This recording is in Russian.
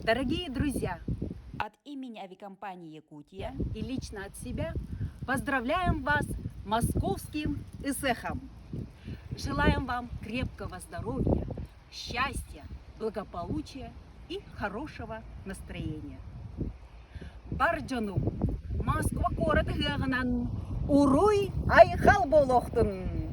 Дорогие друзья, От имени авиакомпании «Якутия» и лично от себя поздравляем вас московским ИСЭХом. Желаем вам крепкого здоровья, счастья, благополучия и хорошего настроения. Барджану, Москва город гагнан, уруй айхал болохтын.